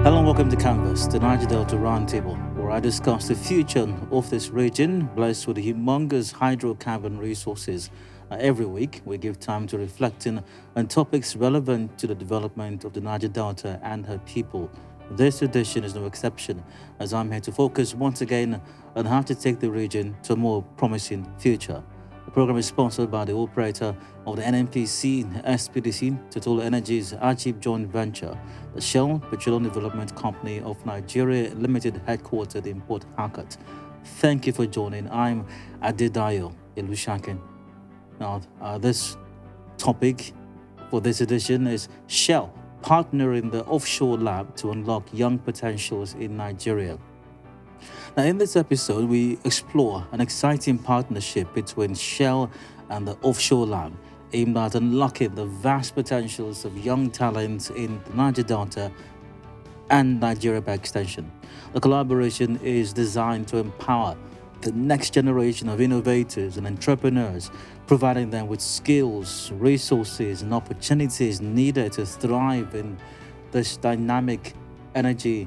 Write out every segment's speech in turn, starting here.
Hello and welcome to Canvas, the Niger-Delta Roundtable, where I discuss the future of this region blessed with humongous hydrocarbon resources. Every week, we give time to reflecting on topics relevant to the development of the Niger-Delta and her people. This edition is no exception, as I'm here to focus once again on how to take the region to a more promising future. The program is sponsored by the operator of the NNPC and SPDC, Total Energies Archive Joint Venture, the Shell Petroleum Development Company of Nigeria Limited, headquartered in Port Harcourt. Thank you for joining. I'm Adedayo Ilushakin. Now, this topic for this edition is Shell Partnering The Offshore Lab to unlock young potentials in Nigeria. Now, in this episode, we explore an exciting partnership between Shell and the Offshore Lab, aimed at unlocking the vast potentials of young talents in the Niger-Delta and Nigeria by extension. The collaboration is designed to empower the next generation of innovators and entrepreneurs, providing them with skills, resources, and opportunities needed to thrive in this dynamic energy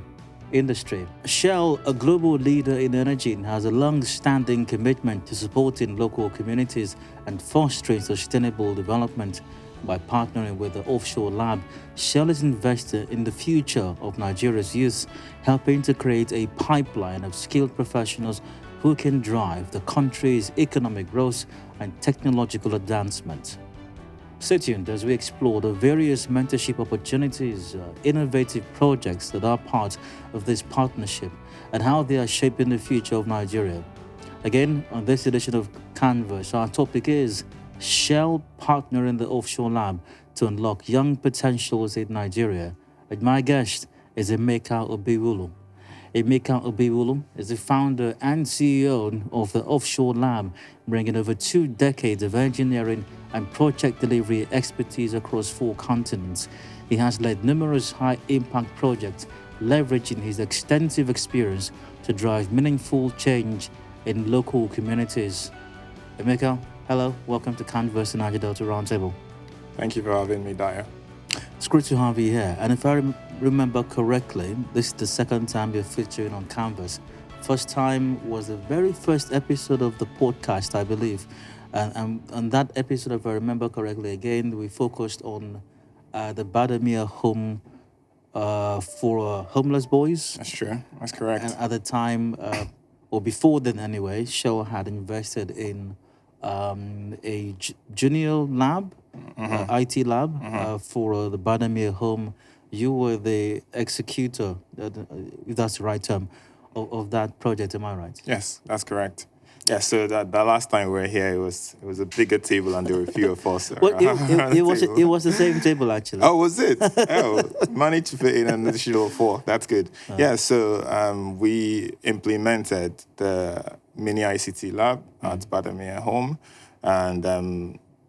industry. Shell, a global leader in energy, has a long-standing commitment to supporting local communities and fostering sustainable development. By partnering with the Offshore Lab, Shell is invested in the future of Nigeria's youth, helping to create a pipeline of skilled professionals who can drive the country's economic growth and technological advancement. Stay tuned as we explore the various mentorship opportunities, innovative projects that are part of this partnership, and how they are shaping the future of Nigeria. Again, on this edition of Canvas, our topic is Shell Partnering The Offshore Lab to unlock young potentials in Nigeria. And my guest is Emeka Obiwulu. Emeka Obiwulu is the founder and CEO of the Offshore Lab, bringing over 2 decades of engineering and project delivery expertise across 4 continents. He has led numerous high-impact projects, leveraging his extensive experience to drive meaningful change in local communities. Emeka, hello, welcome to Canvas and Niger-Delta Roundtable. Thank you for having me, Daya. It's great to have you here. And if I remember correctly, this is the second time you're featuring on Canvas. First time was the very first episode of the podcast, I believe. And that episode, if I remember correctly, again, we focused on the Badamia home for homeless boys. That's true. That's correct. And at the time, or before then anyway, Shell had invested in a junior lab, IT lab for the Badamia home. You were the executor, if that's the right term, of that project. Am I right? Yes, that's correct. Yeah, so that last time we were here, it was a bigger table and there were a few of us. Well, it was the same table actually. Oh, was it? Oh, managed to fit in an additional 4. That's good. Yeah, so we implemented the mini ICT lab at Badamia home, and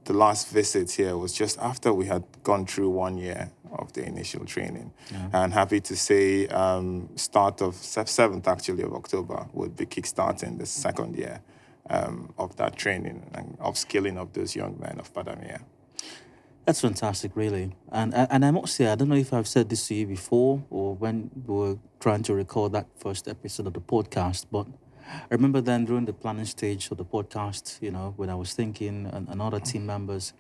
the last visit here was just after we had gone through 1 year of the initial training. And happy to say start of 7th actually of October would be kickstarting the 2nd year of that training and upskilling of those young men of Badamia. That's fantastic, really. And I must say, I don't know if I've said this to you before or when we were trying to record that first episode of the podcast, but I remember then during the planning stage of the podcast, when I was thinking and other team members,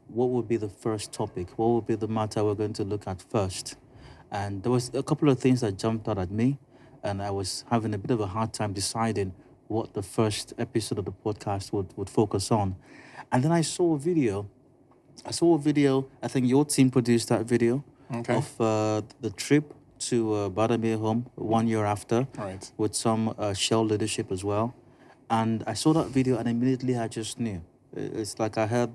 what would be the first topic? What would be the matter we're going to look at first? And there was a couple of things that jumped out at me, and I was having a bit of a hard time deciding what the first episode of the podcast would focus on. And then I saw a video. I think your team produced that video of the trip to Badamia home 1 year after, right, with some Shell leadership as well. And I saw that video and immediately I just knew. It's like I heard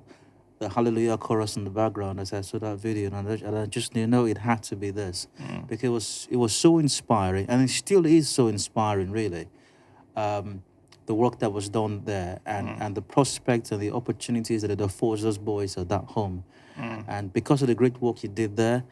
the Hallelujah chorus in the background as I saw that video, and I just knew, no, it had to be this. Because it was so inspiring, and it still is so inspiring, really. The work that was done there and the prospects and the opportunities that it affords those boys at that home. And because of the great work you did there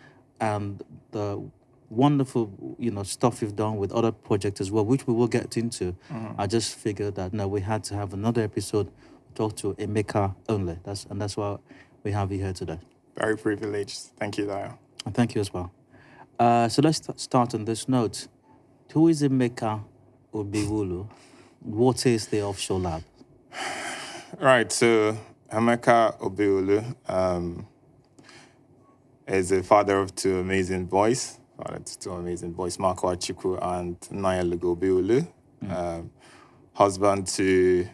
and the wonderful, stuff you've done with other projects as well, which we will get into, I just figured that, we had to have another episode talk to Emeka only. That's why we have you here today. Very privileged. Thank you, Daya. And thank you as well. So let's start on this note. Who is Emeka Obiwulu? What is the Offshore Lab? Right, so Emeka Obiwulu is a father of two amazing boys. Marco Achiku and Niger-Delta Obiwulu. Husband to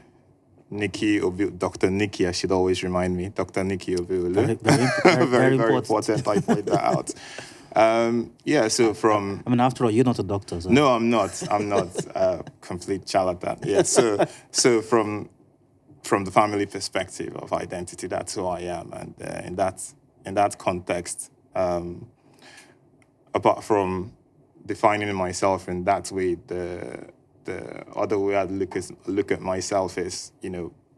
Dr. Nikki, I should always remind me, Dr. Nikki Obiwulu. Very important. I point that out. So from... I mean, after all, you're not a doctor, so... No, I'm not. I'm not a complete charlatan. Yeah, so from the family perspective of identity, that's who I am. And in that context, apart from defining myself in that way, the other way I'd look at myself is,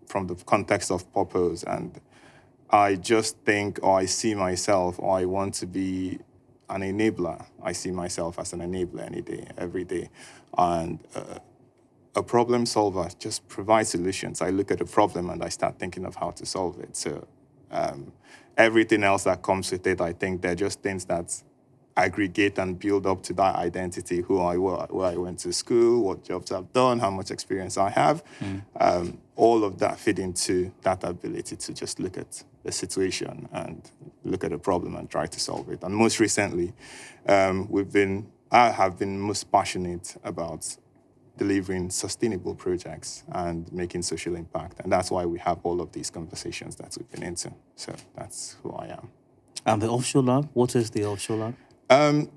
from the context of purpose. And I just think, or I see myself, or I want to be an enabler. I see myself as an enabler any day, every day. And a problem solver just provides solutions. I look at a problem and I start thinking of how to solve it. So everything else that comes with it, I think they're just things that aggregate and build up to that identity, who I was, where I went to school, what jobs I've done, how much experience I have. All of that fit into that ability to just look at the situation and look at a problem and try to solve it. And most recently, I have been most passionate about delivering sustainable projects and making social impact. And that's why we have all of these conversations that we've been into. So that's who I am. And the Offshore Lab, what is the Offshore Lab?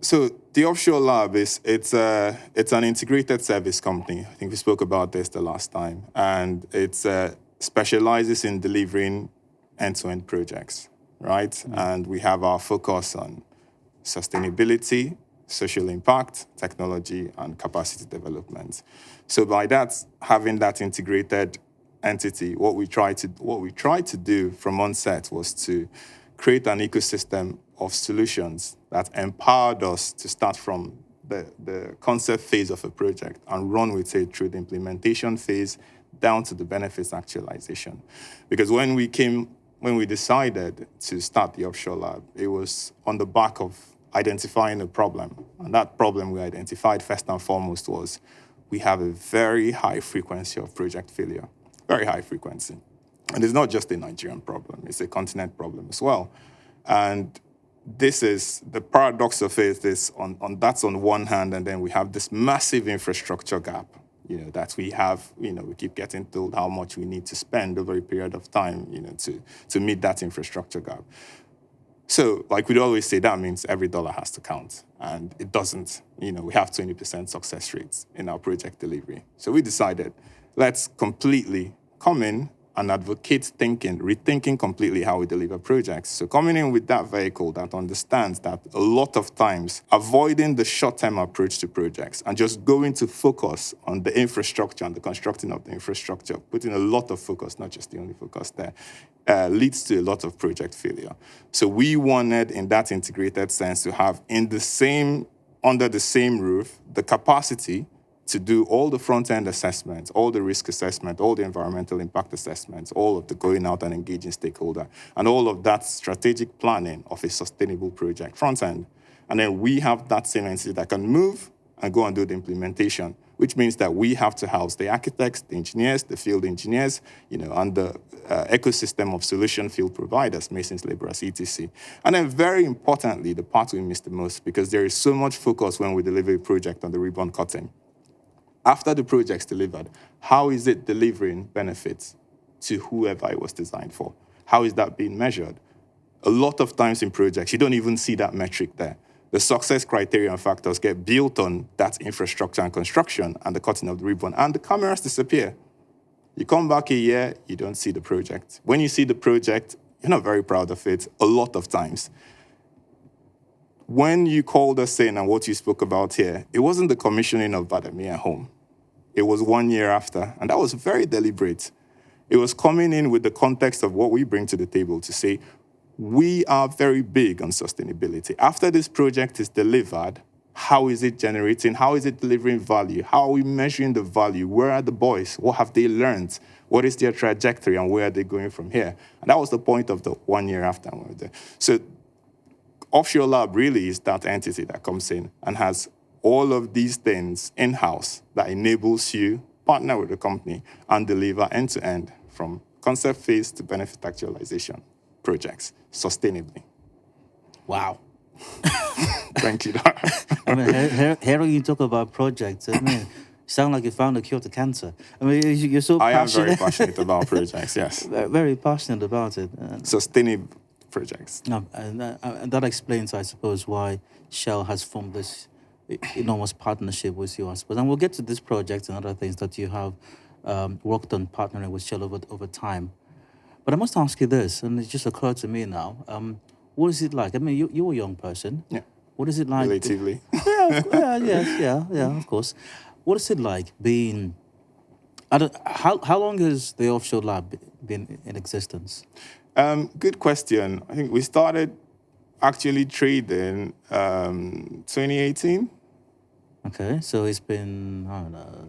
So the Offshore Lab it's an integrated service company. I think we spoke about this the last time, and it specializes in delivering end-to-end projects, right? And we have our focus on sustainability, social impact, technology, and capacity development. So by that, having that integrated entity, what we tried to do from onset was to create an ecosystem of solutions that empowered us to start from the concept phase of a project and run with it through the implementation phase down to the benefits actualization. Because when we decided to start the Offshore Lab, it was on the back of identifying a problem. And that problem we identified first and foremost was we have a very high frequency of project failure, very high frequency. And it's not just a Nigerian problem, it's a continent problem as well. And this is the paradox of it is that's on one hand, and then we have this massive infrastructure gap, that we have, we keep getting told how much we need to spend over a period of time, to meet that infrastructure gap. So, like we'd always say, that means every dollar has to count. And it doesn't. We have 20% success rates in our project delivery. So we decided, let's completely come in and advocate rethinking completely how we deliver projects. So coming in with that vehicle that understands that a lot of times avoiding the short-term approach to projects and just going to focus on the infrastructure and the constructing of the infrastructure, putting a lot of focus, not just the only focus there, leads to a lot of project failure. So we wanted, in that integrated sense, to have under the same roof, the capacity to do all the front-end assessments, all the risk assessment, all the environmental impact assessments, all of the going out and engaging stakeholder, and all of that strategic planning of a sustainable project front-end. And then we have that same entity that can move and go and do the implementation, which means that we have to house the architects, the engineers, the field engineers, and the ecosystem of solution field providers, masons, laborers, etc. And then very importantly, the part we miss the most, because there is so much focus when we deliver a project on the ribbon cutting. After the project's delivered, how is it delivering benefits to whoever it was designed for? How is that being measured? A lot of times in projects, you don't even see that metric there. The success criteria and factors get built on that infrastructure and construction and the cutting of the ribbon, and the cameras disappear. You come back a year, you don't see the project. When you see the project, you're not very proud of it a lot of times. When you called us in and what you spoke about here, it wasn't the commissioning of Badamia Home. It was 1 year after, and that was very deliberate. It was coming in with the context of what we bring to the table to say, we are very big on sustainability. After this project is delivered, how is it generating? How is it delivering value? How are we measuring the value? Where are the boys? What have they learned? What is their trajectory, and where are they going from here? And that was the point of the 1 year after. So Offshore Lab really is that entity that comes in and has all of these things in-house that enables you partner with the company and deliver end-to-end from concept phase to benefit actualization projects sustainably. Wow. Thank you. I mean, hearing you talk about projects, I mean, you sound like you found a cure to cancer. I mean, you're so passionate. I am very passionate about projects, yes. Very passionate about it. Sustainable projects. And that explains, I suppose, why Shell has formed this enormous partnership with you, I suppose. And we'll get to this project and other things that you have worked on partnering with Shell over time. But I must ask you this, and it just occurred to me now. What is it like? I mean, you're a young person. Yeah. What is it like? Relatively. Yeah, of course. What is it like being... how long has the Offshore Lab been in existence? Good question. I think we started actually trading 2018. Okay, so it's been, I don't know...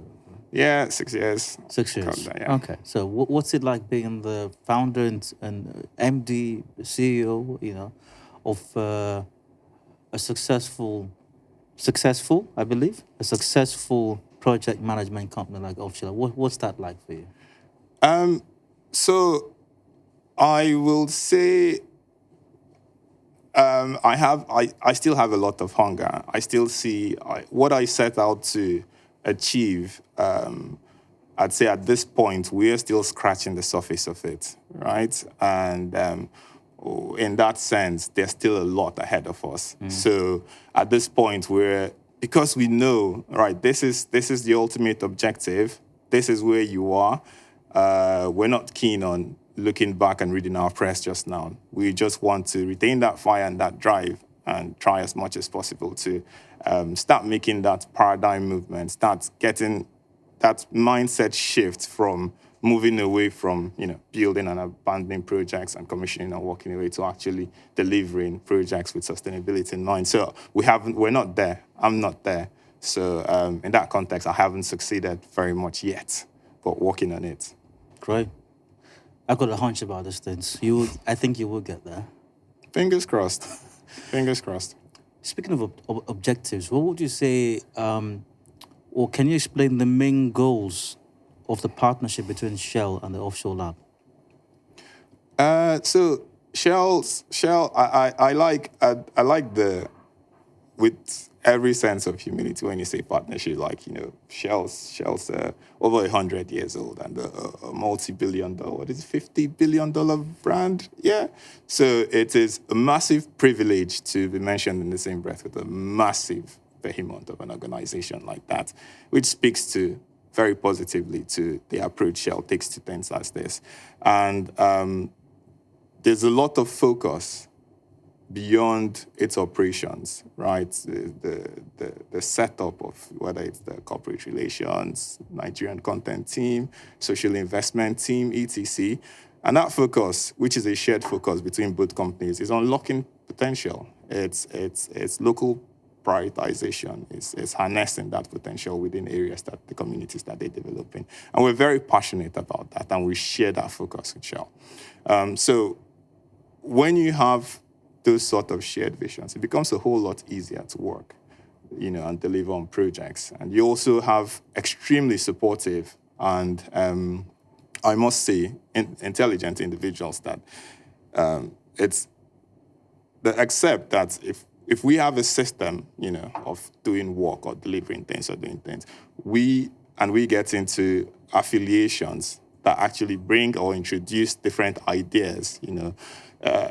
Yeah, 6 years. 6 years. That, yeah. Okay, so what's it like being the founder and MD, CEO, of a successful, I believe, a successful project management company like Offshore? What's that like for you? So I will say I still have a lot of hunger. I still see what I set out to achieve. I'd say at this point, we're still scratching the surface of it, right? And in that sense, there's still a lot ahead of us. So at this point, because we know, right, this is the ultimate objective. This is where you are. We're not keen on looking back and reading our press just now. We just want to retain that fire and that drive and try as much as possible to start making that paradigm movement, start getting that mindset shift from moving away from, building and abandoning projects and commissioning and walking away to actually delivering projects with sustainability in mind. So we're not there. I'm not there. So in that context, I haven't succeeded very much yet, but working on it. Great. I've got a hunch about these things. I think you will get there. Fingers crossed. Fingers crossed. Speaking of objectives, what would you say, or can you explain the main goals of the partnership between Shell and the Offshore Lab? So Shell, I like with every sense of humility when you say partnership, Shell's over 100 years old and a multi-billion-dollar, $50 billion brand? Yeah. So it is a massive privilege to be mentioned in the same breath with a massive behemoth of an organization like that, which speaks to very positively to the approach Shell takes to things like this. And there's a lot of focus beyond its operations, right? The setup of whether it's the corporate relations, Nigerian content team, social investment team, etc. And that focus, which is a shared focus between both companies, is unlocking potential. It's local prioritization. It's harnessing that potential within areas that the communities that they develop in. And we're very passionate about that, and we share that focus with Shell. So when you have those sort of shared visions, it becomes a whole lot easier to work, and deliver on projects. And you also have extremely supportive and, I must say, intelligent individuals that accept that if we have a system, of doing work or delivering things or doing things, we get into affiliations that actually bring or introduce different ideas,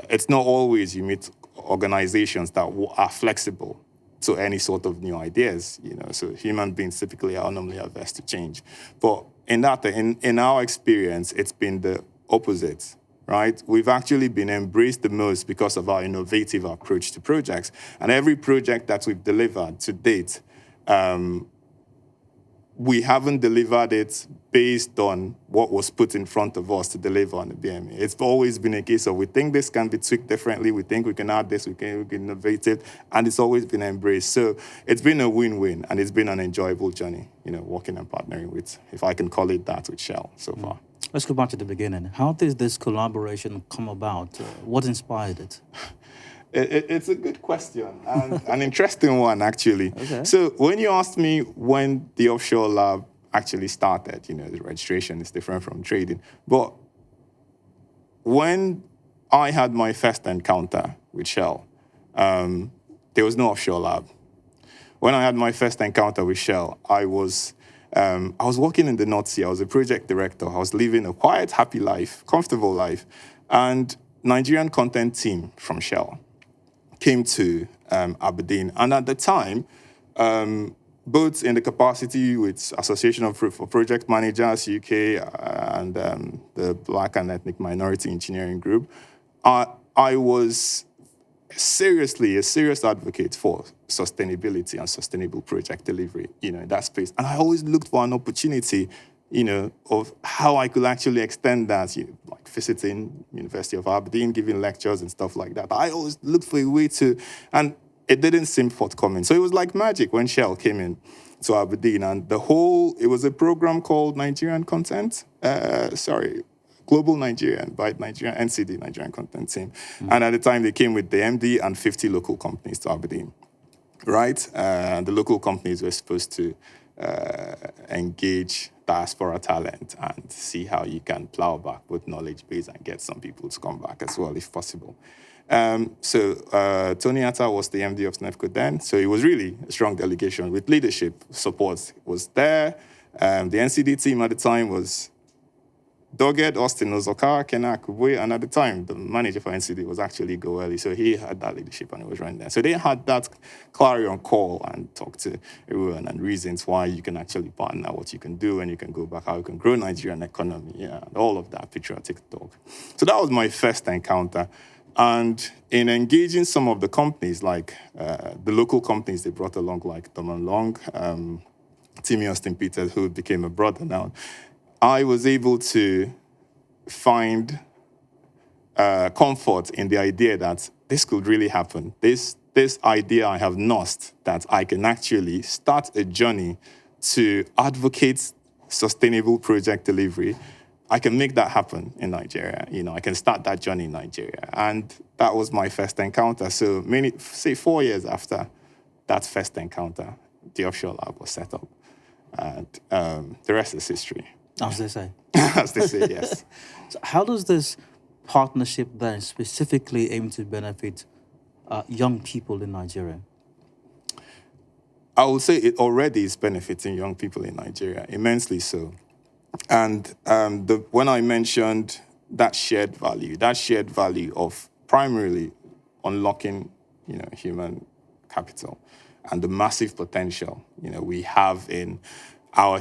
it's not always you meet organizations that are flexible to any sort of new ideas, So human beings typically are normally averse to change. But in our experience, it's been the opposite, right? We've actually been embraced the most because of our innovative approach to projects. And every project that we've delivered to date, we haven't delivered it based on what was put in front of us to deliver on the BME. It's always been a case of we think this can be tweaked differently, we think we can add this, we can innovate it, and it's always been embraced. So it's been a win-win, and it's been an enjoyable journey, working and partnering with, if I can call it that, with Shell so far. Let's go back to the beginning. How did this collaboration come about? What inspired it? It's a good question and an interesting one, actually. Okay. So when you asked me when the offshore lab actually started, the registration is different from trading. But when I had my first encounter with Shell, there was no offshore lab. When I had my first encounter with Shell, I was working in the North Sea. I was a project director. I was living a quiet, happy life, comfortable life. And Nigerian content team from Shell came to Aberdeen. And at the time, both in the capacity with Association of Project Managers UK and the Black and Ethnic Minority Engineering Group, I was a serious advocate for sustainability and sustainable project delivery, in that space. And I always looked for an opportunity, of how I could actually extend that, like visiting University of Aberdeen, giving lectures and stuff like that. I always looked for a way to, and it didn't seem forthcoming. So it was like magic when Shell came in to Aberdeen, and it was a program called Global Nigerian by Nigerian NCD, Nigerian Content Team. And at the time, they came with the MD and 50 local companies to Aberdeen, right? And the local companies were supposed to engage diaspora talent and see how you can plow back both knowledge base and get some people to come back as well, if possible. Tony Atta was the MD of SNEFCO then, so it was really a strong delegation with leadership support was there. The NCD team at the time was Dogged, Austin Ozoka, Kena Kubwe, and at the time, the manager for NCD was actually Goeli, so he had that leadership and he was running there. So they had that clarion call and talk to everyone and reasons why you can actually partner, what you can do, and you can go back, how you can grow Nigerian economy, and all of that patriotic talk. So that was my first encounter. And in engaging some of the companies, like the local companies they brought along, like Doman Long, Timmy Austin Peters, who became a brother now, I was able to find comfort in the idea that this could really happen. This idea I have nursed, that I can actually start a journey to advocate sustainable project delivery. I can make that happen in Nigeria. I can start that journey in Nigeria. And that was my first encounter. So 4 years after that first encounter, the offshore lab was set up. And the rest is history. As they say. As they say, yes. So how does this partnership then specifically aim to benefit young people in Nigeria? I would say it already is benefiting young people in Nigeria, immensely so. And when I mentioned that shared value of primarily unlocking, human capital and the massive potential, we have in our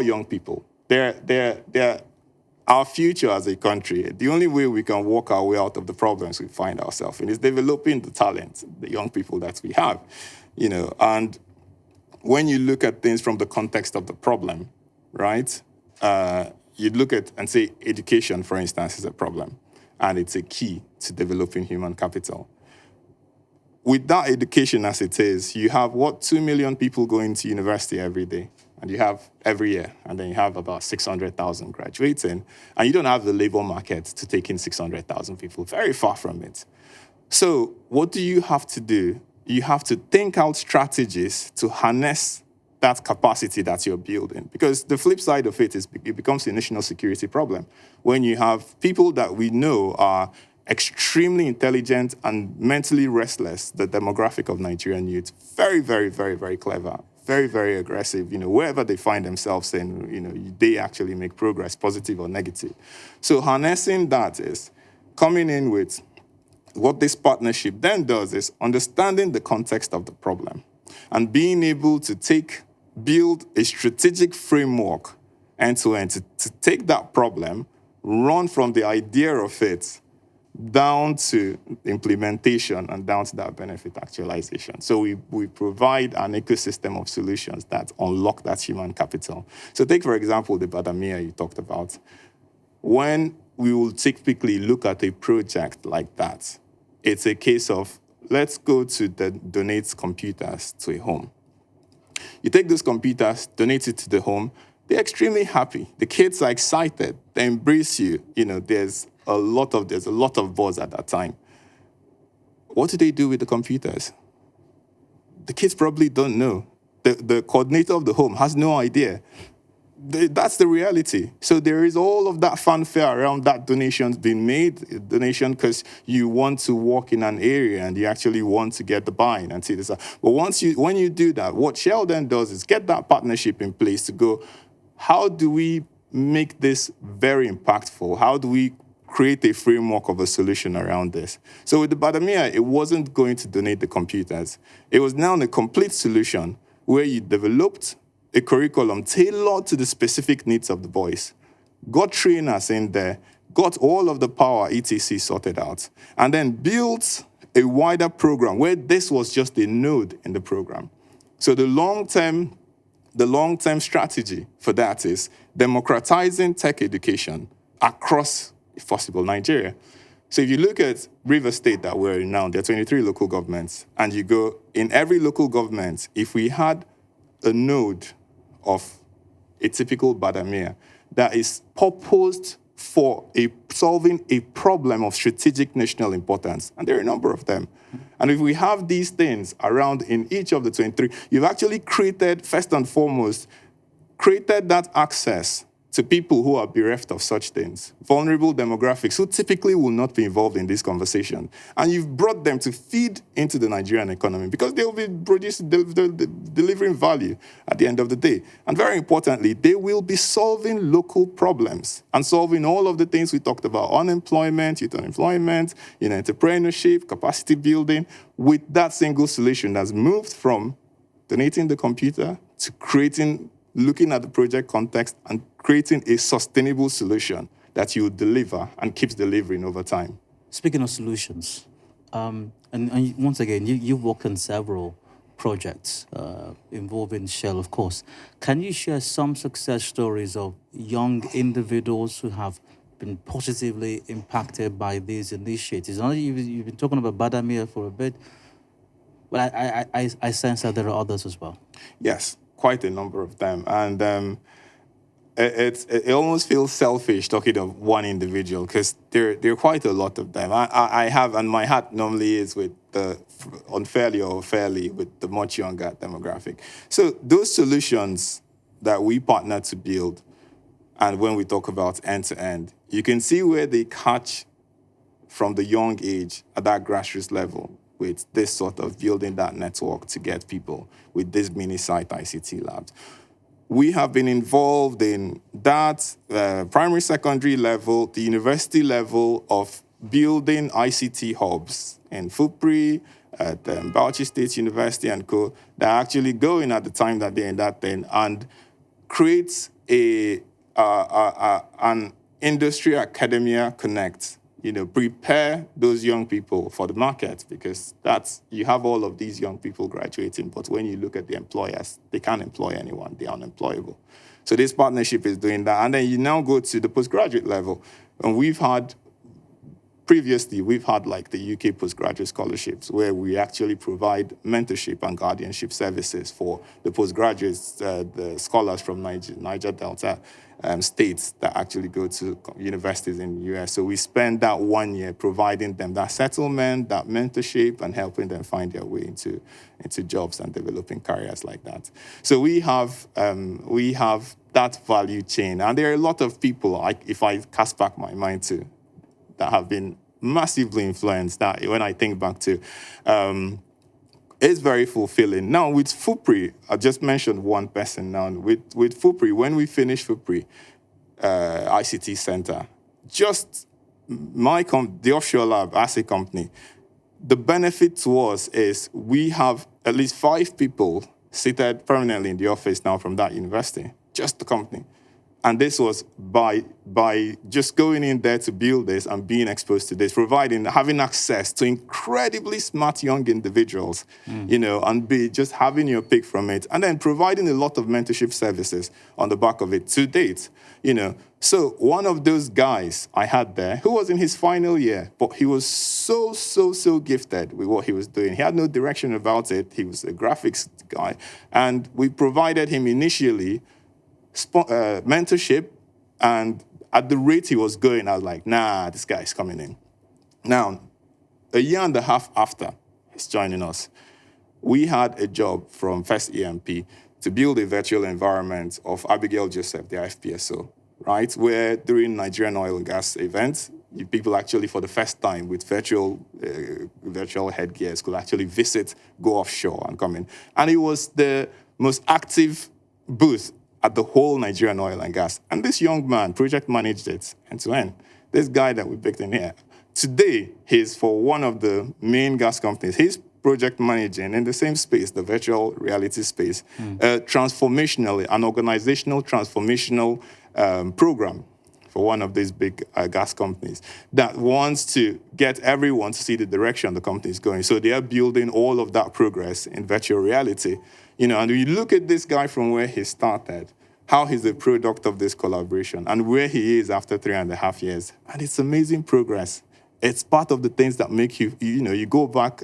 young people. They're our future as a country. The only way we can walk our way out of the problems we find ourselves in is developing the talent, the young people that we have, And when you look at things from the context of the problem, right? You'd look at and say education, for instance, is a problem, and it's a key to developing human capital. With that education as it is, you have 2 million people going to university every day, and you have every year, and then you have about 600,000 graduating, and you don't have the labor market to take in 600,000 people, very far from it. So what do you have to do? You have to think out strategies to harness that capacity that you're building. Because the flip side of it is it becomes a national security problem. When you have people that we know are extremely intelligent and mentally restless, the demographic of Nigerian youth, very, very, very, very clever, very, very aggressive, wherever they find themselves in, they actually make progress, positive or negative. So harnessing that is coming in with what this partnership then does is understanding the context of the problem and being able to build a strategic framework end-to-end to take that problem, run from the idea of it down to implementation and down to that benefit actualization. So we provide an ecosystem of solutions that unlock that human capital. So take, for example, the Badamia you talked about. When we will typically look at a project like that, it's a case of, let's go to donate computers to a home. You take those computers, donate it to the home, they're extremely happy. The kids are excited, they embrace you. There's a lot of buzz at that time. What do they do with the computers? The kids probably don't know. The coordinator of the home has no idea. That's the reality. So there is all of that fanfare around that donations being made, donation because you want to work in an area and you actually want to get the buy-in and see this. But when you do that, what Shell then does is get that partnership in place to go, how do we make this very impactful? How do we create a framework of a solution around this? So with the Badamia, it wasn't going to donate the computers. It was now a complete solution where you developed a curriculum tailored to the specific needs of the boys, got trainers in there, got all of the power etc. sorted out, and then built a wider program where this was just a node in the program. So the long-term strategy for that is democratizing tech education across, if possible, Nigeria. So if you look at River State that we're in now, there are 23 local governments, and you go, in every local government, if we had a node of a typical Badamia that is purposed for solving a problem of strategic national importance, and there are a number of them. And if we have these things around in each of the 23, you've actually created, first and foremost, created that access to people who are bereft of such things, vulnerable demographics who typically will not be involved in this conversation. And you've brought them to feed into the Nigerian economy because they will be delivering value at the end of the day. And very importantly, they will be solving local problems and solving all of the things we talked about, unemployment, youth unemployment, entrepreneurship, capacity building, with that single solution that's moved from donating the computer to looking at the project context and creating a sustainable solution that you deliver and keeps delivering over time. Speaking of solutions, and once again, you've worked on several projects involving Shell, of course. Can you share some success stories of young individuals who have been positively impacted by these initiatives? I know you've been talking about Badamia for a bit, but I sense that there are others as well. Yes, quite a number of them. And it almost feels selfish talking of one individual because there are quite a lot of them. I have, and my hat normally is with the unfairly or fairly with the much younger demographic. So those solutions that we partner to build, and when we talk about end-to-end, you can see where they catch from the young age at that grassroots level with this sort of building that network to get people with this mini-site ICT labs. We have been involved in that primary, secondary level, the university level of building ICT hubs in Fupri, at Bauchi State University and co. that actually go in at the time that they're in that thing and create an industry academia connect. Prepare those young people for the market because you have all of these young people graduating, but when you look at the employers, they can't employ anyone, they're unemployable. So this partnership is doing that. And then you now go to the postgraduate level. And previously, we've had like the UK postgraduate scholarships where we actually provide mentorship and guardianship services for the postgraduates, the scholars from Niger-Delta states that actually go to universities in the US. So we spend that 1 year providing them that settlement, that mentorship, and helping them find their way into jobs and developing careers like that. So we have that value chain. And there are a lot of people, if I cast back my mind to, that have been massively influenced that when I think back to, it's very fulfilling. Now with Fupri, I just mentioned one person now. With Fupri, when we finish Fupri ICT Center, just the Offshore Lab as a company, the benefit to us is we have at least 5 people seated permanently in the office now from that university, just the company. And this was by just going in there to build this and being exposed to this, having access to incredibly smart young individuals, and just having your pick from it, and then providing a lot of mentorship services on the back of it to date, So one of those guys I had there, who was in his final year, but he was so gifted with what he was doing. He had no direction about it. He was a graphics guy. And we provided him initially mentorship, and at the rate he was going, I was like, nah, this guy's coming in. Now, a year and a half after he's joining us, we had a job from First EMP to build a virtual environment of Abigail Joseph, the FPSO, right? Where during Nigerian oil and gas events, people actually, for the first time with virtual headgears, could actually visit, go offshore and come in. And it was the most active booth at the whole Nigerian oil and gas. And this young man project managed it end to end. This guy that we picked in here, today, he's for one of the main gas companies. He's project managing in the same space, the virtual reality space, transformationally, an organizational transformational program for one of these big gas companies that wants to get everyone to see the direction the company is going. So they are building all of that progress in virtual reality. You know, and you look at this guy from where he started, how he's a product of this collaboration, and where he is after 3.5 years. And it's amazing progress. It's part of the things that make you, you go back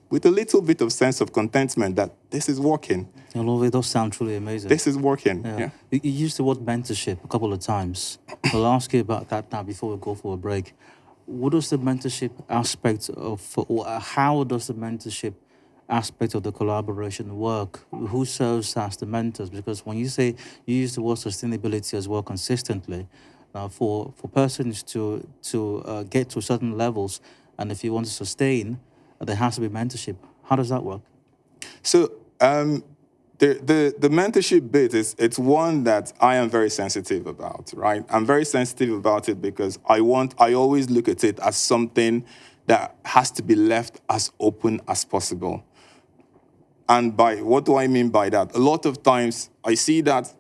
with a little bit of sense of contentment that this is working. It does sound truly amazing. This is working. Yeah. You used the word mentorship a couple of times. I'll ask you about that now before we go for a break. What is the mentorship aspect or how does the mentorship aspect of the collaboration work? Who serves as the mentors? Because when you use the word sustainability as well consistently, for persons to get to certain levels, and if you want to sustain, there has to be mentorship. How does that work? So the mentorship bit it's one that I am very sensitive about, right? I'm very sensitive about it because I always look at it as something that has to be left as open as possible. And what do I mean by that? A lot of times I see that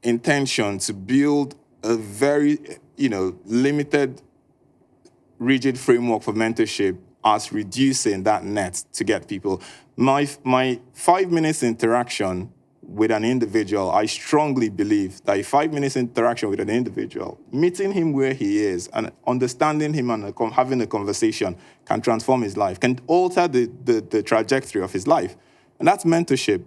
intention to build a very, limited, rigid framework for mentorship as reducing that net to get people. My 5 minutes interaction with an individual, I strongly believe that a 5 minutes interaction with an individual, meeting him where he is and understanding him and having a conversation can transform his life, can alter the trajectory of his life. And that's mentorship,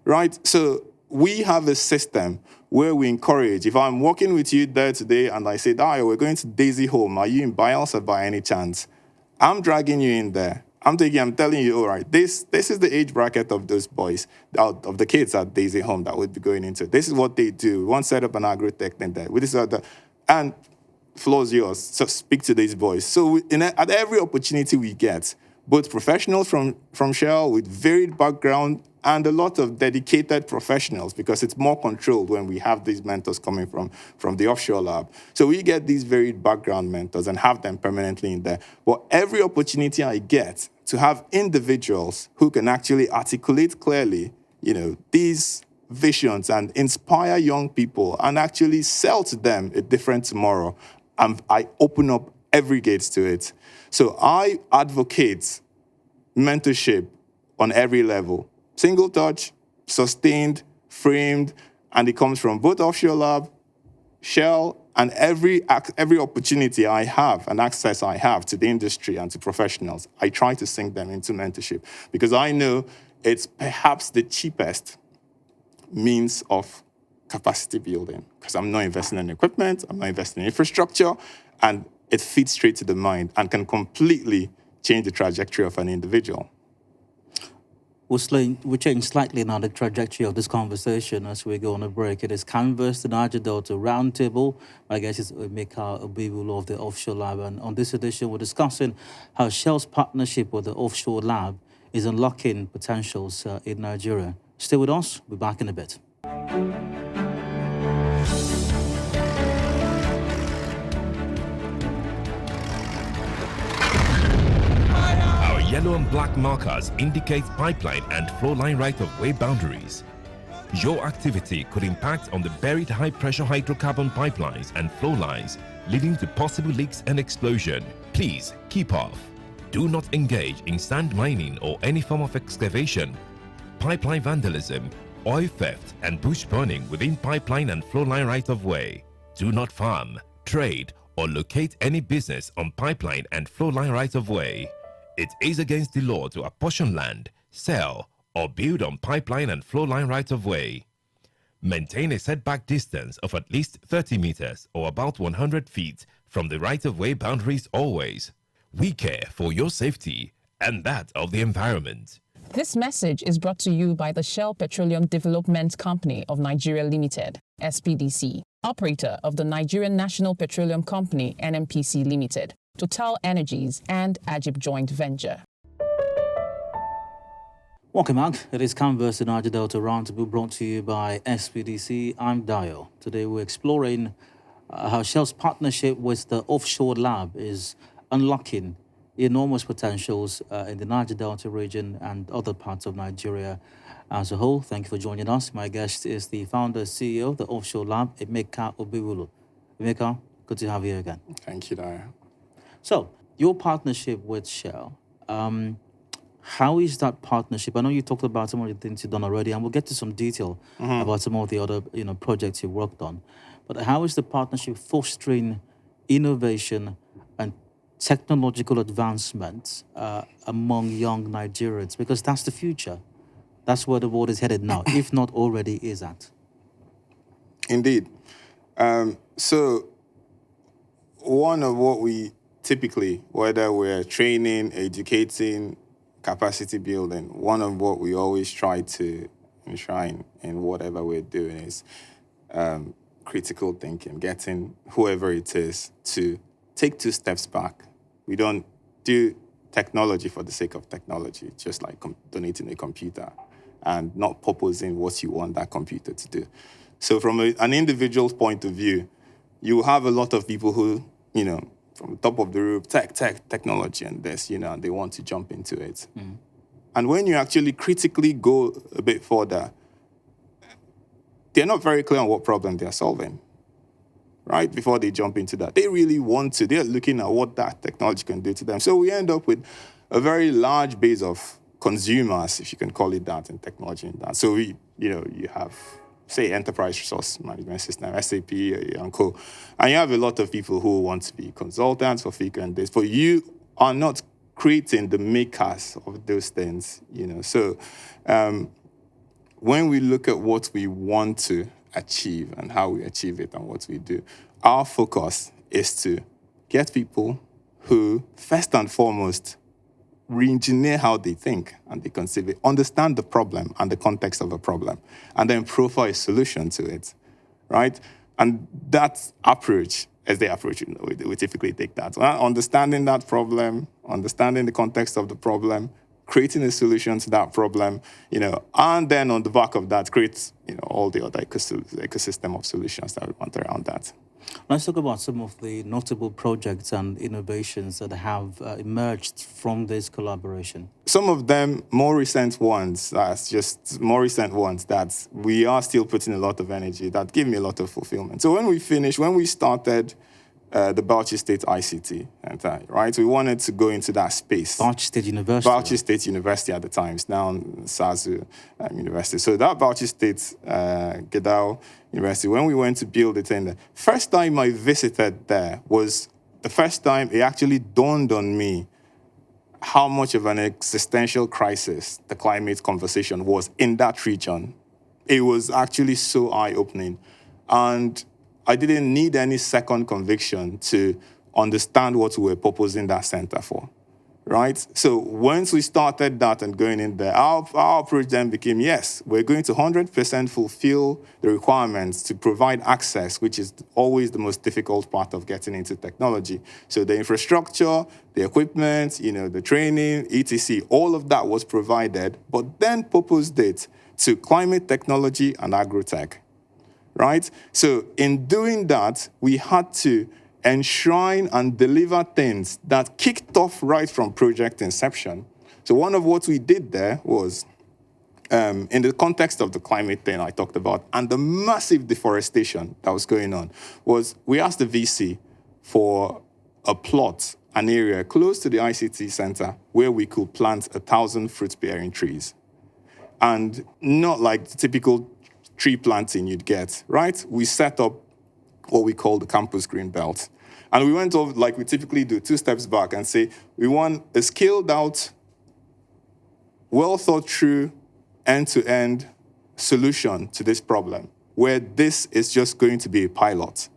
right? So we have a system where we encourage. If I'm working with you there today and I say, we're going to Daisy Home, are you in Bielsa by any chance? I'm dragging you in there. I'm telling you, all right, this is the age bracket of those boys, of the kids at Daisy Home that would be going into. This is what they do. We want to set up an agro-tech in there. With this other, and floor's yours. So speak to these boys. So at every opportunity we get, both professionals from Shell with varied background and a lot of dedicated professionals, because it's more controlled when we have these mentors coming from the offshore lab. So we get these varied background mentors and have them permanently in there. But every opportunity I get to have individuals who can actually articulate clearly, these visions and inspire young people and actually sell to them a different tomorrow, I open up every gate to it. So I advocate mentorship on every level. Single touch, sustained, framed, and it comes from both offshore lab, Shell, and every opportunity I have and access I have to the industry and to professionals. I try to sink them into mentorship because I know it's perhaps the cheapest means of capacity building because I'm not investing in equipment, I'm not investing in infrastructure, and it feeds straight to the mind and can completely change the trajectory of an individual. We'll change slightly now the trajectory of this conversation as we go on a break. It is Canvas, the Niger-Delta Roundtable. My guest is Emeka Obiwulu of the Offshore Lab. And on this edition, we're discussing how Shell's partnership with the Offshore Lab is unlocking potentials in Nigeria. Stay with us. We'll be back in a bit. Yellow and black markers indicate pipeline and flow line right-of-way boundaries. Your activity could impact on the buried high-pressure hydrocarbon pipelines and flow lines, leading to possible leaks and explosion. Please keep off. Do not engage in sand mining or any form of excavation, pipeline vandalism, oil theft, and bush burning within pipeline and flow line right-of-way. Do not farm, trade, or locate any business on pipeline and flow line right-of-way. It is against the law to apportion land, sell, or build on pipeline and flow line right-of-way. Maintain a setback distance of at least 30 meters or about 100 feet from the right-of-way boundaries always. We care for your safety and that of the environment. This message is brought to you by the Shell Petroleum Development Company of Nigeria Limited, SPDC, operator of the Nigerian National Petroleum Company, NNPC Limited, Total Energies, and Ajib Joint Venture. Welcome back. It is Canvas, the Niger-Delta Roundtable, brought to you by SPDC. I'm Dio. Today we're exploring how Shell's partnership with the Offshore Lab is unlocking enormous potentials in the Niger-Delta region and other parts of Nigeria as a whole. Thank you for joining us. My guest is the founder and CEO of the Offshore Lab, Emeka Obiwulu. Emeka, good to have you again. Thank you, Dio. So, your partnership with Shell, how is that partnership? I know you talked about some of the things you've done already, and we'll get to some detail about some of the other projects you've worked on. But how is the partnership fostering innovation and technological advancement among young Nigerians? Because that's the future. That's where the world is headed now, if not already is at. Indeed. So one of what we typically, whether we're training, educating, capacity building, one of what we always try to enshrine in whatever we're doing is critical thinking, getting whoever it is to take 2 steps back. We don't do technology for the sake of technology, just like donating a computer and not purposing what you want that computer to do. So from an individual's point of view, you have a lot of people who, from the top of the roof, technology and this, and they want to jump into it. And when you actually critically go a bit further, they're not very clear on what problem they're solving, right? Before they jump into that. They really want to. They're looking at what that technology can do to them. So we end up with a very large base of consumers, if you can call it that, in technology and that. So you have, say, enterprise resource management system, SAP, and co. And you have a lot of people who want to be consultants for FICA and this, but you are not creating the makers of those things, So when we look at what we want to achieve and how we achieve it and what we do, our focus is to get people who, first and foremost, re-engineer how they think and they conceive it, understand the problem and the context of the problem, and then profile a solution to it, right? And that approach is the approach we typically take that. Understanding that problem, understanding the context of the problem, creating a solution to that problem, and then on the back of that, create, all the other ecosystem of solutions that we want around that. Let's talk about some of the notable projects and innovations that have emerged from this collaboration. Some of them more recent ones that we are still putting a lot of energy, that give me a lot of fulfillment. So when we started the Bauchi State ICT Center, right? We wanted to go into that space. Bauchi State University. Bauchi State University at the time, it's now SAZU University. So that Bauchi State Gedao University, when we went to build it in there, first time I visited there was the first time it actually dawned on me how much of an existential crisis the climate conversation was in that region. It was actually so eye-opening. And I didn't need any second conviction to understand what we were proposing that center for, right? So once we started that and going in there, our approach then became, yes, we're going to 100% fulfill the requirements to provide access, which is always the most difficult part of getting into technology. So the infrastructure, the equipment, the training, etc., all of that was provided, but then proposed it to climate technology and agro-tech. Right? So in doing that, we had to enshrine and deliver things that kicked off right from project inception. So one of what we did there was, in the context of the climate thing I talked about, and the massive deforestation that was going on, was we asked the VC for a plot, an area close to the ICT center where we could plant 1,000 fruit-bearing trees. And not like the typical tree planting you'd get, right? We set up what we call the campus green belt. And we went over, like we typically do, 2 steps back and say, we want a scaled out, well thought through, end-to-end solution to this problem, where this is just going to be a pilot.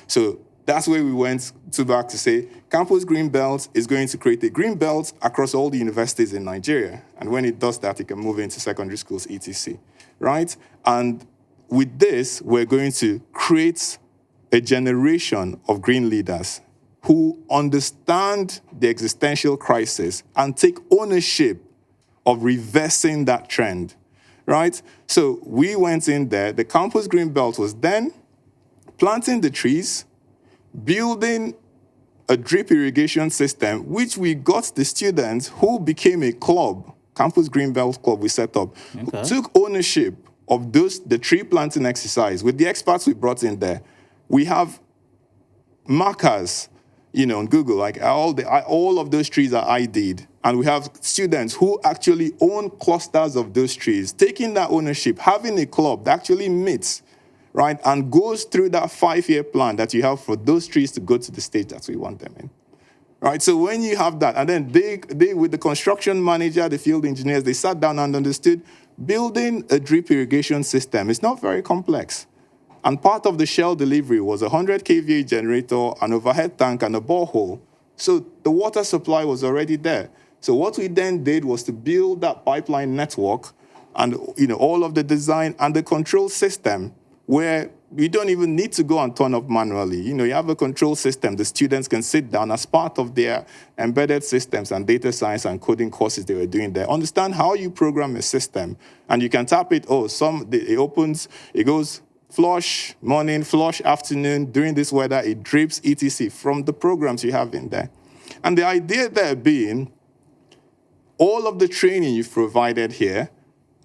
So that's where we went back to say, Campus Green Belt is going to create a green belt across all the universities in Nigeria. And when it does that, it can move into secondary schools, etc. Right? And with this, we're going to create a generation of green leaders who understand the existential crisis and take ownership of reversing that trend, right? So we went in there. The Campus Green Belt was then planting the trees, building a drip irrigation system, which we got the students who became a club, Campus Green Belt Club we set up, who took ownership of the tree planting exercise. With the experts we brought in there, we have markers, on Google, like all of those trees are ID'd. And we have students who actually own clusters of those trees, taking that ownership, having a club that actually meets, right, and goes through that 5-year plan that you have for those trees to go to the stage that we want them in. Right, so when you have that, and then they with the construction manager, the field engineers, they sat down and understood building a drip irrigation system is not very complex. And part of the Shell delivery was a 100 kVA generator, an overhead tank, and a borehole. So the water supply was already there. So what we then did was to build that pipeline network and all of the design and the control system where we don't even need to go and turn up manually. You have a control system. The students can sit down as part of their embedded systems and data science and coding courses they were doing there. Understand how you program a system. And you can tap it. It opens, it goes flush morning, flush afternoon. During this weather, it drips, etc. from the programs you have in there. And the idea there being all of the training you've provided here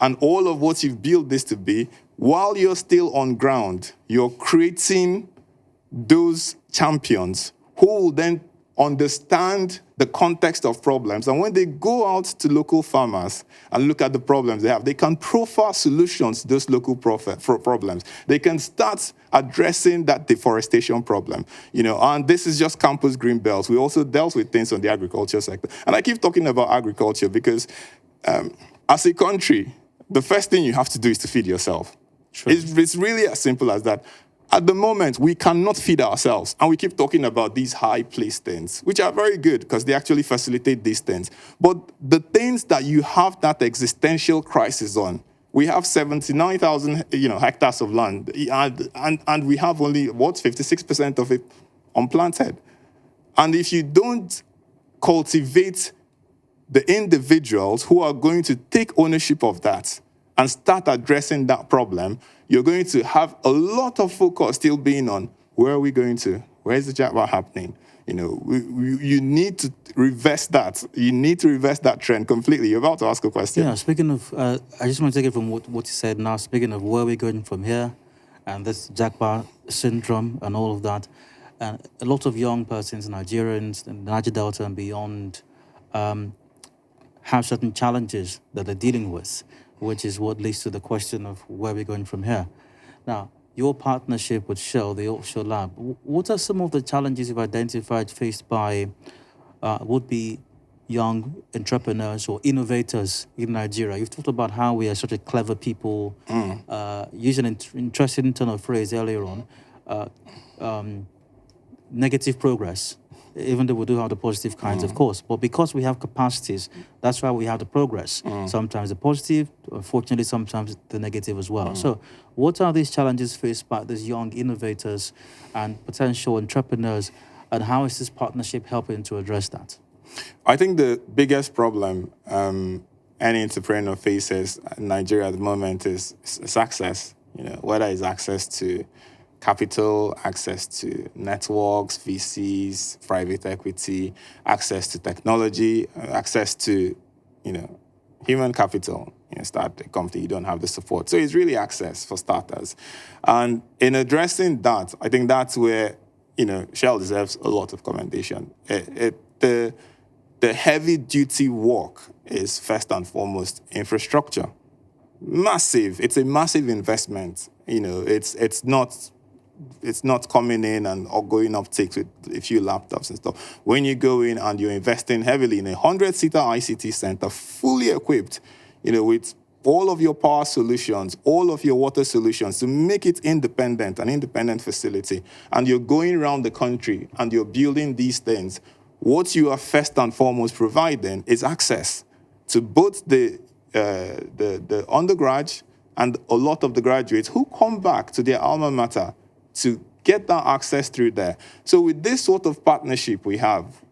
and all of what you've built this to be, while you're still on ground, you're creating those champions who will then understand the context of problems. And when they go out to local farmers and look at the problems they have, they can profile solutions to those local problems. They can start addressing that deforestation problem. And this is just Campus Green Belts. We also dealt with things on the agriculture sector. And I keep talking about agriculture because as a country, the first thing you have to do is to feed yourself. Sure. It's really as simple as that. At the moment, we cannot feed ourselves. And we keep talking about these high-placed things, which are very good because they actually facilitate these things. But the things that you have that existential crisis on, we have 79,000 hectares of land, and we have only, 56% of it unplanted. And if you don't cultivate the individuals who are going to take ownership of that and start addressing that problem, you're going to have a lot of focus still being on where are we going to? Where is the jackpot happening? You need to reverse that. You need to reverse that trend completely. You're about to ask a question. Yeah, speaking of, I just want to take it from what you said now. Speaking of where we're going from here and this jackpot syndrome and all of that, and a lot of young persons, Nigerians, in Niger-Delta and beyond, have certain challenges that they're dealing with, which is what leads to the question of where we're going from here. Now, your partnership with Shell, the Offshore Lab, what are some of the challenges you've identified faced by would-be young entrepreneurs or innovators in Nigeria? You've talked about how we are such a clever people. Using an interesting turn of phrase earlier on, negative progress. Even though we do have the positive kinds, of course. But because we have capacities, that's why we have the progress. Sometimes the positive, unfortunately, sometimes the negative as well. So what are these challenges faced by these young innovators and potential entrepreneurs, and how is this partnership helping to address that? I think the biggest problem any entrepreneur faces in Nigeria at the moment is access. Whether it's access to capital, access to networks, VCs, private equity, access to technology, access to, human capital. Start a company, you don't have the support. So it's really access for starters. And in addressing that, I think that's where, Shell deserves a lot of commendation. The heavy-duty work is first and foremost infrastructure. Massive. It's a massive investment. It's not coming in or going up takes with a few laptops and stuff. When you go in and you're investing heavily in a 100-seater ICT center, fully equipped, with all of your power solutions, all of your water solutions, to make it independent, an independent facility, and you're going around the country and you're building these things, what you are first and foremost providing is access to both the undergrad and a lot of the graduates who come back to their alma mater to get that access through there. So with this sort of partnership we have,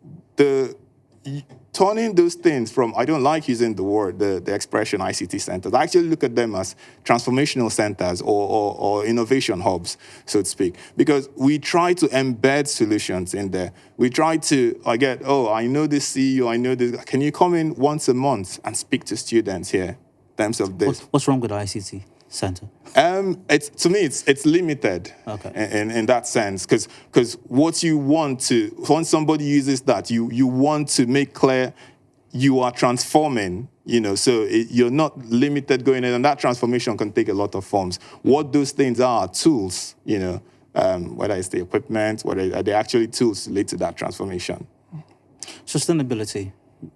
turning those things from, I don't like using the word, the expression ICT centers. I actually look at them as transformational centers or innovation hubs, so to speak, because we try to embed solutions in there. We try to, I know this CEO, I know this. Can you come in once a month and speak to students here in terms of this? What's wrong with the ICT center? To me, it's limited in that sense, because what you want to, once somebody uses that, you want to make clear you are transforming, so you're not limited going in, and that transformation can take a lot of forms. What those things are tools, whether it's the equipment, whether they're actually tools to lead to that transformation. Sustainability.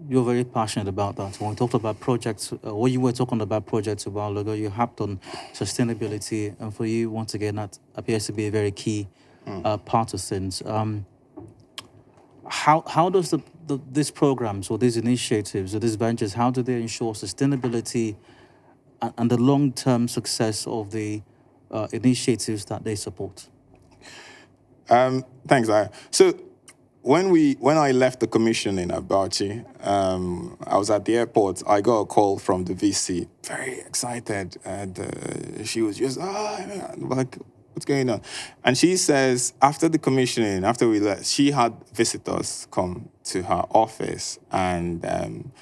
You're very passionate about that. When we talked about projects, when you were talking about projects a while ago, you harped on sustainability. And for you, once again, that appears to be a very key part of things. How does these programs or these initiatives or these ventures, how do they ensure sustainability and the long-term success of the initiatives that they support? Thanks, Aya. So when I left the commission in Bauchi, I was at the airport. I got a call from the VC, very excited, and she was just, like, what's going on? And she says, after the commissioning, after we left, she had visitors come to her office, and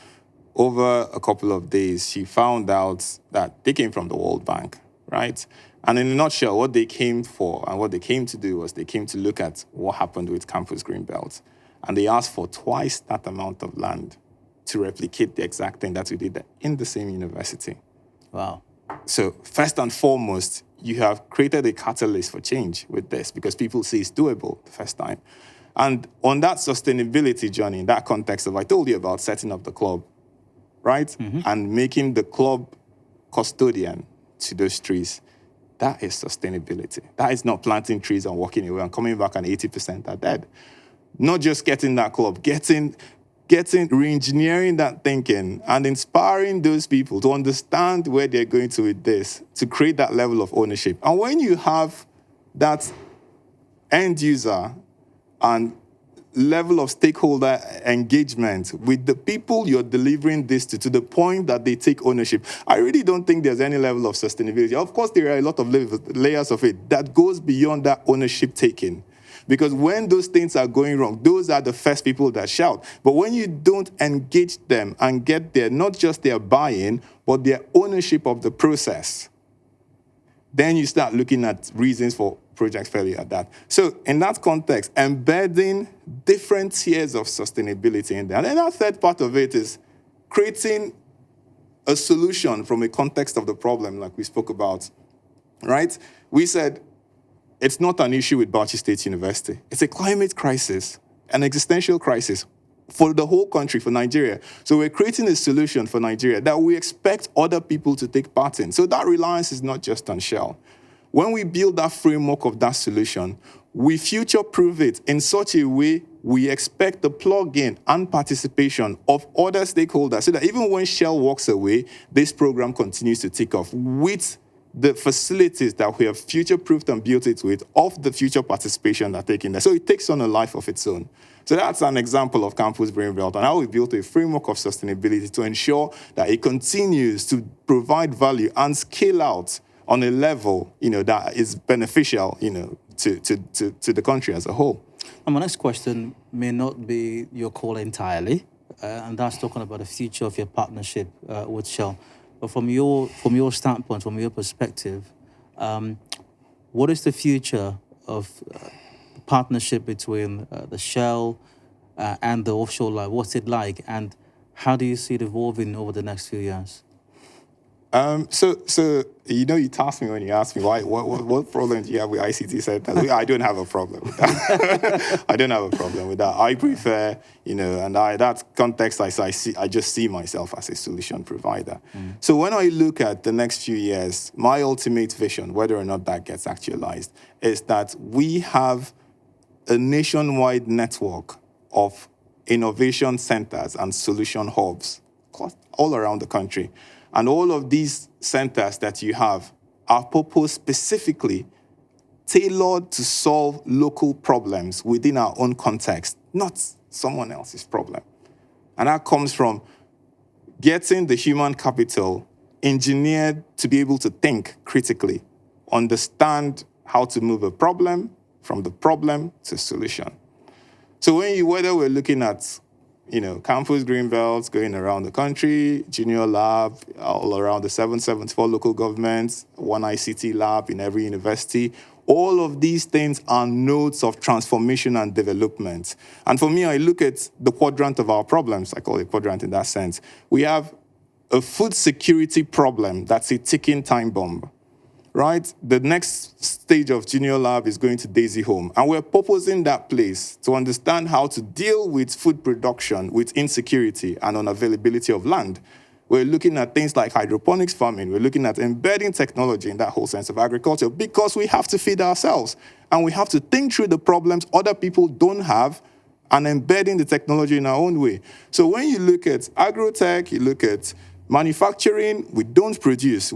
over a couple of days, she found out that they came from the World Bank, right? And in a nutshell, what they came for and what they came to do was they came to look at what happened with Campus Greenbelt. And they asked for twice that amount of land to replicate the exact thing that we did in the same university. Wow. So first and foremost, you have created a catalyst for change with this because people see it's doable the first time. And on that sustainability journey, in that context of, I told you about setting up the club, right? Mm-hmm. And making the club custodian to those trees. That is sustainability. That is not planting trees and walking away and coming back and 80% are dead. Not just getting that club, re-engineering that thinking and inspiring those people to understand where they're going to with this, to create that level of ownership. And when you have that end user and level of stakeholder engagement with the people you're delivering this to the point that they take ownership, I really don't think there's any level of sustainability. Of course, there are a lot of layers of it that goes beyond that ownership taking. Because when those things are going wrong, those are the first people that shout. But when you don't engage them and get their, not just their buy-in, but their ownership of the process, then you start looking at reasons for project failure at that. So in that context, embedding different tiers of sustainability in there. And then that third part of it is creating a solution from a context of the problem, like we spoke about, right? We said it's not an issue with Bauchi State University. It's a climate crisis, an existential crisis for the whole country, for Nigeria. So we're creating a solution for Nigeria that we expect other people to take part in. So that reliance is not just on Shell. When we build that framework of that solution, we future-proof it in such a way we expect the plug-in and participation of other stakeholders so that even when Shell walks away, this program continues to tick off with the facilities that we have future-proofed and built it with of the future participation that take in there. So it takes on a life of its own. So that's an example of Campus Greenbelt and how we built a framework of sustainability to ensure that it continues to provide value and scale out on a level, that is beneficial, to the country as a whole. And my next question may not be your call entirely, and that's talking about the future of your partnership with Shell. But from your standpoint, from your perspective, what is the future of partnership between the Shell and the Offshore Lab? What's it like, and how do you see it evolving over the next few years? So you tasked me when you asked me what problem do you have with ICT centers? I don't have a problem with that. I don't have a problem with that. I prefer, and that context I just see myself as a solution provider. So when I look at the next few years, my ultimate vision, whether or not that gets actualized, is that we have a nationwide network of innovation centers and solution hubs all around the country. And all of these centers that you have are purposed specifically tailored to solve local problems within our own context, not someone else's problem. And that comes from getting the human capital engineered to be able to think critically, understand how to move a problem from the problem to solution. So whether we're looking at campus greenbelts going around the country, junior lab all around the 774 local governments, one ICT lab in every university. All of these things are nodes of transformation and development. And for me, I look at the quadrant of our problems. I call it quadrant in that sense. We have a food security problem that's a ticking time bomb. Right? The next stage of junior lab is going to Daisy Home. And we're proposing that place to understand how to deal with food production, with insecurity and unavailability of land. We're looking at things like hydroponics farming. We're looking at embedding technology in that whole sense of agriculture because we have to feed ourselves. And we have to think through the problems other people don't have and embedding the technology in our own way. So when you look at agrotech, you look at manufacturing, we don't produce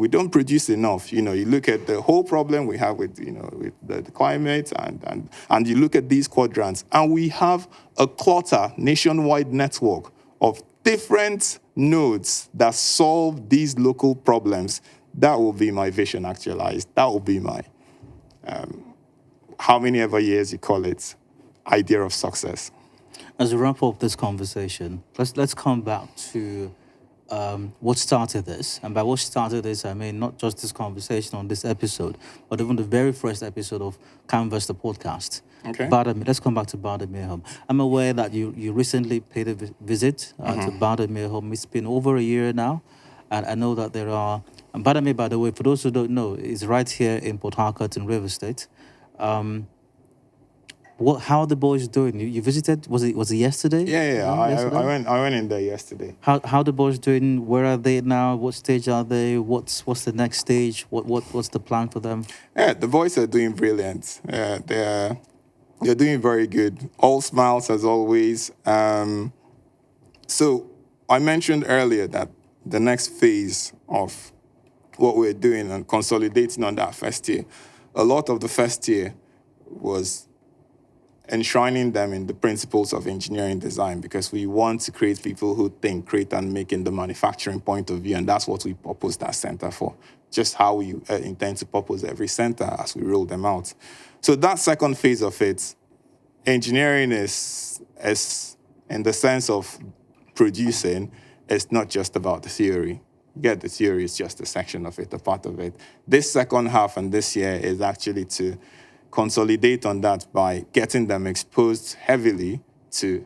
enough. You look at the whole problem we have with the climate and you look at these quadrants, and we have a clutter nationwide network of different nodes that solve these local problems. That will be my vision actualized. That will be my, how many ever years you call it, idea of success. As we wrap up this conversation, let's come back to what started this. And by what started this, I mean not just this conversation on this episode, but even the very first episode of Canvas, the podcast. Okay. Let's come back to Partnering Home. I'm aware that you recently paid a visit to Partnering Home. It's been over a year now. And I know that there are... And Partnering, by the way, for those who don't know, is right here in Port Harcourt in River State. How are the boys doing? You visited? Was it yesterday? Yeah. I went in there yesterday. How are the boys doing? Where are they now? What stage are they? What's the next stage? What's the plan for them? Yeah, the boys are doing brilliant. They're doing very good. All smiles as always. So I mentioned earlier that the next phase of what we're doing and consolidating on that first year, a lot of the first year was enshrining them in the principles of engineering design, because we want to create people who think, create, and make in the manufacturing point of view, and that's what we purpose that center for. Just how we intend to purpose every center as we roll them out. So that second phase of it, engineering is in the sense of producing, it's not just about the theory. Get the theory is just a section of it, a part of it. This second half and this year is actually to consolidate on that by getting them exposed heavily to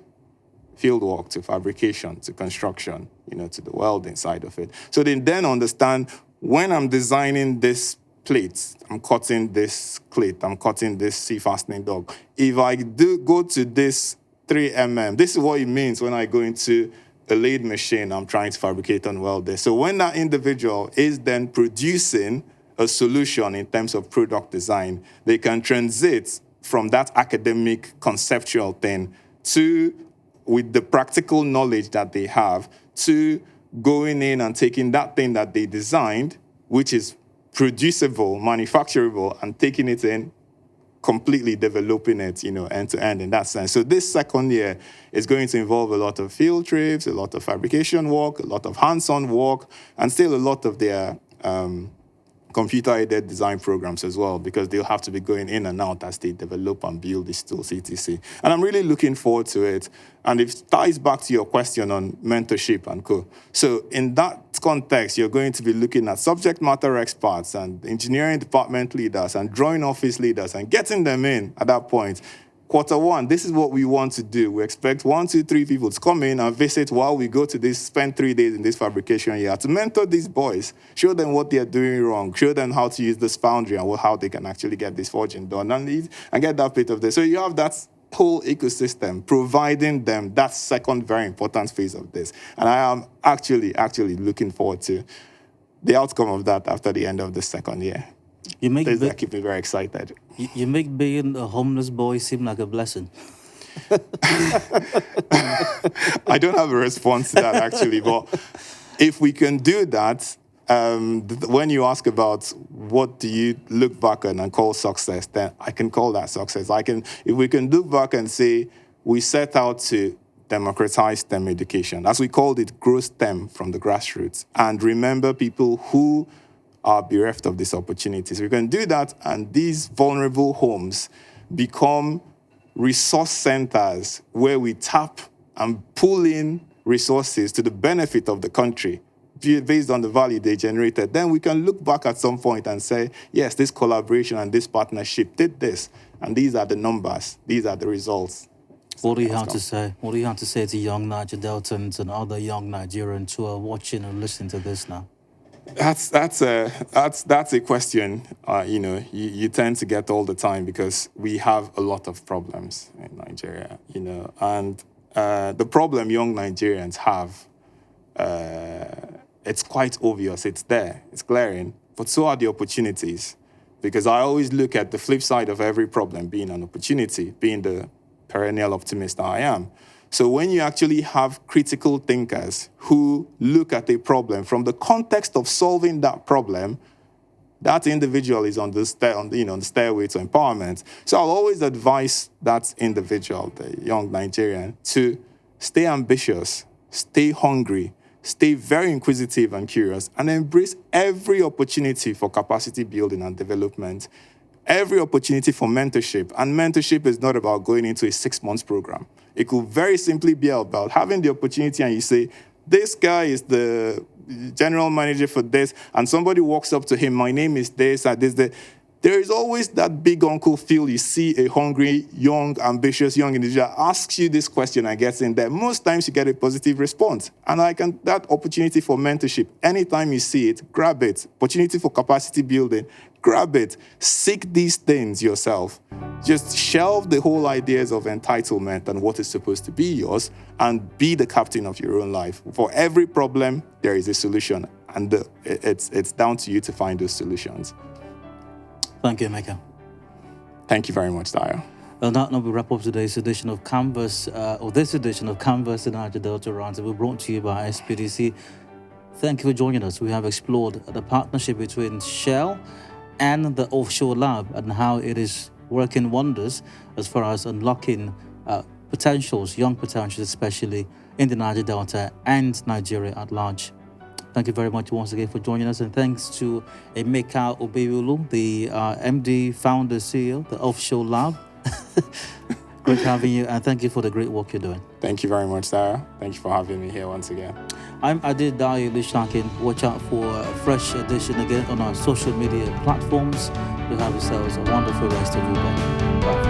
fieldwork, to fabrication, to construction, to the welding side of it. So they then understand, when I'm designing this plate, I'm cutting this plate, I'm cutting this C-fastening dog. If I do go to this 3mm, this is what it means when I go into a lathe machine I'm trying to fabricate and weld this. So when that individual is then producing a solution in terms of product design, they can transit from that academic conceptual thing to, with the practical knowledge that they have, to going in and taking that thing that they designed, which is producible, manufacturable, and taking it in, completely developing it, end to end in that sense. So this second year is going to involve a lot of field trips, a lot of fabrication work, a lot of hands-on work, and still a lot of their computer-aided design programs as well, because they'll have to be going in and out as they develop and build these tools, etc. And I'm really looking forward to it. And it ties back to your question on mentorship and co. So in that context, you're going to be looking at subject matter experts and engineering department leaders and drawing office leaders and getting them in at that point Q1, this is what we want to do. We expect 1, 2, 3 people to come in and visit while we go to this, spend 3 days in this fabrication yard to mentor these boys, show them what they're doing wrong, show them how to use this foundry and how they can actually get this forging done and get that bit of this. So you have that whole ecosystem providing them that second very important phase of this. And I am actually looking forward to the outcome of that after the end of the second year. That keep me very excited. You make being a homeless boy seem like a blessing. I don't have a response to that, actually. But if we can do that, when you ask about what do you look back on and call success, then I can call that success. If we can look back and say we set out to democratize STEM education, as we called it, grow STEM from the grassroots, and remember people who are bereft of these opportunities. We can do that, and these vulnerable homes become resource centers where we tap and pull in resources to the benefit of the country based on the value they generated. Then we can look back at some point and say, yes, this collaboration and this partnership did this, and these are the numbers, these are the results. What do you have to say? What do you have to say to young Niger-Deltans and other young Nigerians who are watching and listening to this now? That's a question you tend to get all the time, because we have a lot of problems in Nigeria, and the problem young Nigerians have, it's quite obvious, it's there, it's glaring, but so are the opportunities, because I always look at the flip side of every problem being an opportunity, being the perennial optimist I am. So when you actually have critical thinkers who look at a problem from the context of solving that problem, that individual is on the stairway to empowerment. So I'll always advise that individual, the young Nigerian, to stay ambitious, stay hungry, stay very inquisitive and curious, and embrace every opportunity for capacity building and development, every opportunity for mentorship. And mentorship is not about going into a 6-month program. It could very simply be about having the opportunity and you say, this guy is the general manager for this, and somebody walks up to him, my name is this, and this. There is always that big uncle feel. You see a hungry, young, ambitious young individual asks you this question and gets in there. Most times you get a positive response. And that opportunity for mentorship, anytime you see it, grab it. Opportunity for capacity building, grab it. Seek these things yourself. Just shelve the whole ideas of entitlement and what is supposed to be yours, and be the captain of your own life. For every problem, there is a solution, and it's down to you to find those solutions. Thank you, Emeka. Thank you very much, Daya. On that note, we wrap up today's edition of Canvas, this edition of Canvas in Niger-Delta Roundtable, brought to you by SPDC. Thank you for joining us. We have explored the partnership between Shell and the Offshore Lab and how it is working wonders as far as unlocking potentials, young potentials, especially in the Niger-Delta and Nigeria at large. Thank you very much once again for joining us, and thanks to Emeka Obiwulu, the MD, founder, CEO, the Offshore Lab. Great having you, and thank you for the great work you're doing. Thank you very much, Sarah. Thank you for having me here once again. I'm Adid Dayo Lishakin. Watch out for a fresh edition again on our social media platforms. You have yourselves a wonderful rest of your day. Bye.